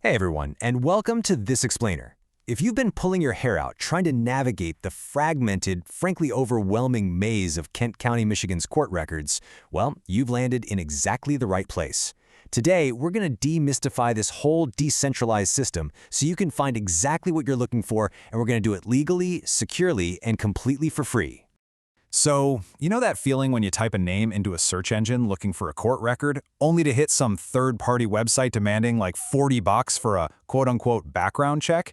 Hey everyone, and welcome to This Explainer. If you've been pulling your hair out trying to navigate the fragmented, frankly overwhelming maze of Kent County, Michigan's court records, well, you've landed in exactly the right place. Today, we're going to demystify this whole decentralized system so you can find exactly what you're looking for, and we're going to do it legally, securely, and completely for free. So, you know that feeling when you type a name into a search engine looking for a court record, only to hit some third-party website demanding like $40 for a quote-unquote background check?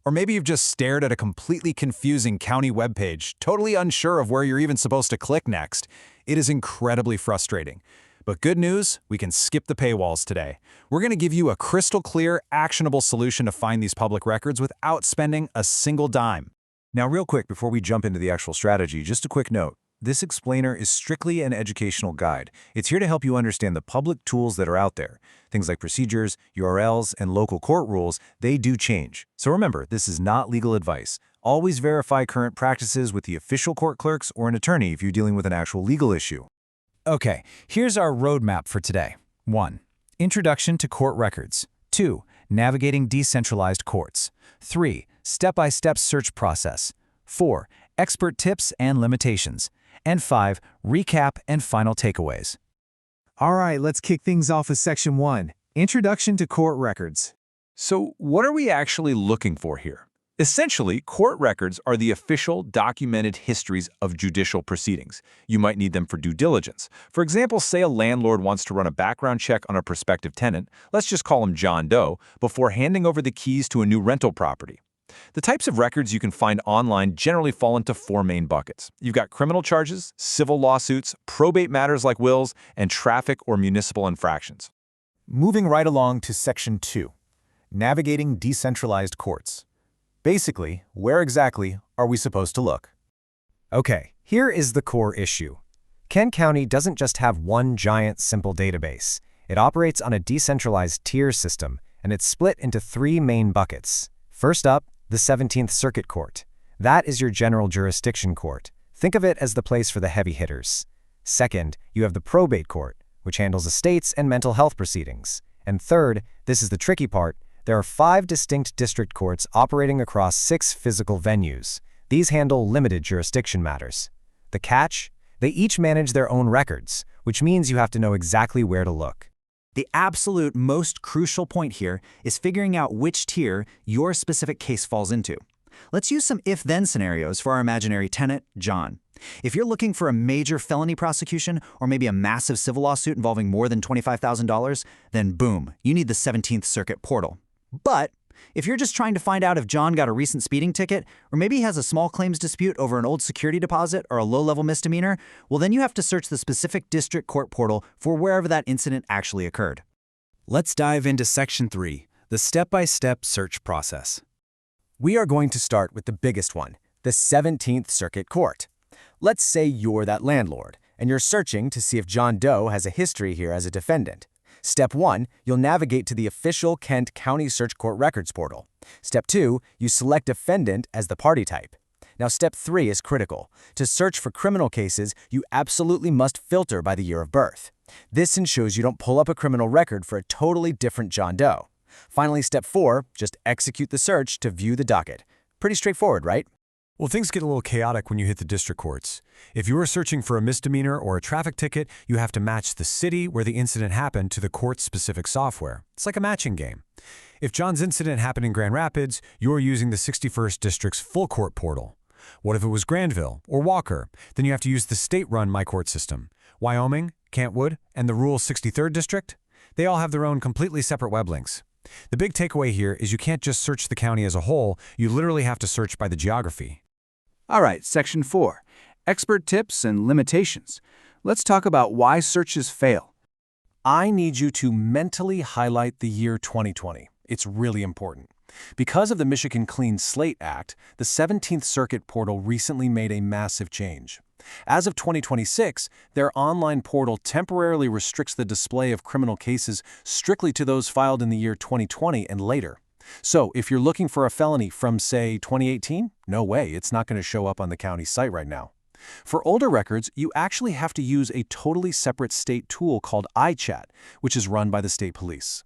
Or maybe you've just stared at a completely confusing county webpage, totally unsure of where you're even supposed to click next. It is incredibly frustrating. But good news, we can skip the paywalls today. We're going to give you a crystal clear, actionable solution to find these public records without spending a single dime. Now, real quick, before we jump into the actual strategy, just a quick note. This explainer is strictly an educational guide. It's here to help you understand the public tools that are out there. Things like procedures, URLs, and local court rules, they do change. So remember, this is not legal advice. Always verify current practices with the official court clerks or an attorney if you're dealing with an actual legal issue. Okay, here's our roadmap for today. 1. Introduction to court records. 2. Navigating decentralized courts. 3. Step-by-step search process. 4. Expert tips and limitations. And 5. Recap and final takeaways. All right, let's kick things off with Section 1, Introduction to Court Records. So what are we actually looking for here? Essentially, court records are the official documented histories of judicial proceedings. You might need them for due diligence. For example, say a landlord wants to run a background check on a prospective tenant, let's just call him John Doe, before handing over the keys to a new rental property. The types of records you can find online generally fall into 4 main buckets. You've got criminal charges, civil lawsuits, probate matters like wills, and traffic or municipal infractions. Moving right along to Section 2, Navigating decentralized courts. Basically, where exactly are we supposed to look? Okay, here is the core issue. Kent County doesn't just have one giant, simple database. It operates on a decentralized tier system, and it's split into 3 main buckets. First up, the 17th Circuit Court. That is your general jurisdiction court. Think of it as the place for the heavy hitters. Second, you have the Probate Court, which handles estates and mental health proceedings. And third, this is the tricky part, there are 5 distinct district courts operating across 6 physical venues. These handle limited jurisdiction matters. The catch? They each manage their own records, which means you have to know exactly where to look. The absolute most crucial point here is figuring out which tier your specific case falls into. Let's use some if-then scenarios for our imaginary tenant, John. If you're looking for a major felony prosecution or maybe a massive civil lawsuit involving more than $25,000, then boom, you need the 17th Circuit portal. But if you're just trying to find out if John got a recent speeding ticket, or maybe he has a small claims dispute over an old security deposit or a low-level misdemeanor, well then you have to search the specific district court portal for wherever that incident actually occurred. Let's dive into Section 3, the step-by-step search process. We are going to start with the biggest one, the 17th Circuit Court. Let's say you're that landlord, and you're searching to see if John Doe has a history here as a defendant. Step 1, you'll navigate to the official Kent County Search Court Records portal. Step 2, you select defendant as the party type. Now Step 3 is critical. To search for criminal cases, you absolutely must filter by the year of birth. This ensures you don't pull up a criminal record for a totally different John Doe. Finally, Step 4, just execute the search to view the docket. Pretty straightforward, right? Well, things get a little chaotic when you hit the district courts. If you are searching for a misdemeanor or a traffic ticket, you have to match the city where the incident happened to the court's specific software. It's like a matching game. If John's incident happened in Grand Rapids, you're using the 61st District's full court portal. What if it was Granville or Walker? Then you have to use the state-run MyCourt system. Wyoming, Kentwood, and the rural 63rd District? They all have their own completely separate web links. The big takeaway here is you can't just search the county as a whole, you literally have to search by the geography. All right, Section 4, Expert Tips and Limitations. Let's talk about why searches fail. I need you to mentally highlight the year 2020. It's really important. Because of the Michigan Clean Slate Act, the 17th Circuit portal recently made a massive change. As of 2026, their online portal temporarily restricts the display of criminal cases strictly to those filed in the year 2020 and later. So if you're looking for a felony from, say, 2018, no way, it's not going to show up on the county site right now. For older records, you actually have to use a totally separate state tool called iChat, which is run by the state police.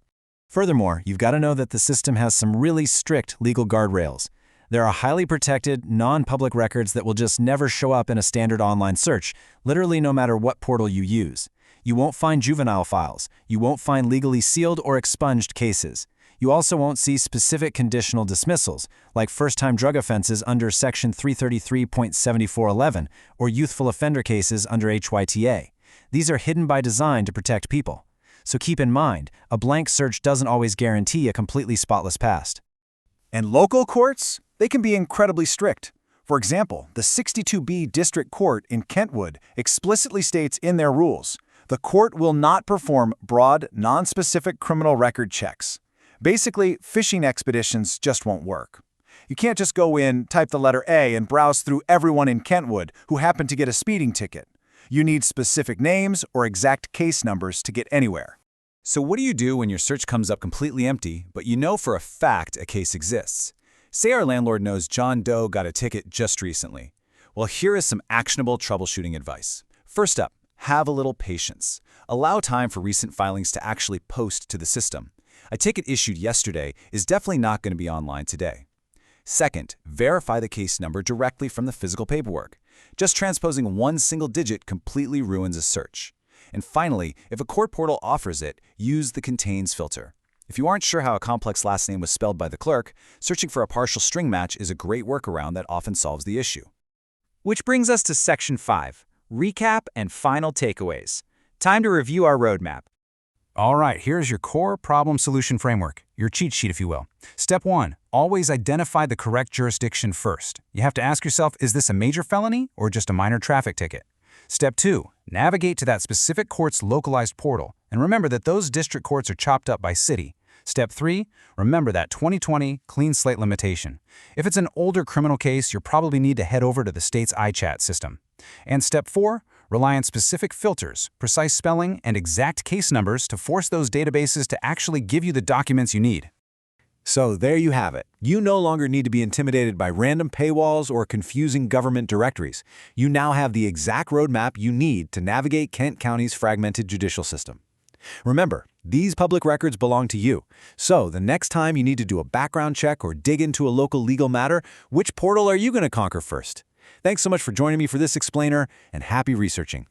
Furthermore, you've got to know that the system has some really strict legal guardrails. There are highly protected, non-public records that will just never show up in a standard online search, literally no matter what portal you use. You won't find juvenile files. You won't find legally sealed or expunged cases. You also won't see specific conditional dismissals, like first-time drug offenses under Section 333.7411 or youthful offender cases under HYTA. These are hidden by design to protect people. So keep in mind, a blank search doesn't always guarantee a completely spotless past. And local courts? They can be incredibly strict. For example, the 62B District Court in Kentwood explicitly states in their rules, the court will not perform broad, non-specific criminal record checks. Basically, fishing expeditions just won't work. You can't just go in, type the letter A, and browse through everyone in Kentwood who happened to get a speeding ticket. You need specific names or exact case numbers to get anywhere. So what do you do when your search comes up completely empty, but you know for a fact a case exists? Say our landlord knows John Doe got a ticket just recently. Well, here is some actionable troubleshooting advice. First up, have a little patience. Allow time for recent filings to actually post to the system. A ticket issued yesterday is definitely not going to be online today. Second, verify the case number directly from the physical paperwork. Just transposing one single digit completely ruins a search. And finally, if a court portal offers it, use the contains filter. If you aren't sure how a complex last name was spelled by the clerk, searching for a partial string match is a great workaround that often solves the issue. Which brings us to Section 5, Recap and Final Takeaways. Time to review our roadmap. All right, here's your core problem solution framework, your cheat sheet if you will. Step 1, always identify the correct jurisdiction first. You have to ask yourself, is this a major felony or just a minor traffic ticket? Step 2, navigate to that specific court's localized portal, and remember that those district courts are chopped up by city. Step 3, remember that 2020 clean slate limitation. If it's an older criminal case, you'll probably need to head over to the state's iChat system. And Step 4, rely on specific filters, precise spelling, and exact case numbers to force those databases to actually give you the documents you need. So there you have it. You no longer need to be intimidated by random paywalls or confusing government directories. You now have the exact roadmap you need to navigate Kent County's fragmented judicial system. Remember, these public records belong to you. So the next time you need to do a background check or dig into a local legal matter, which portal are you going to conquer first? Thanks so much for joining me for this explainer, and happy researching.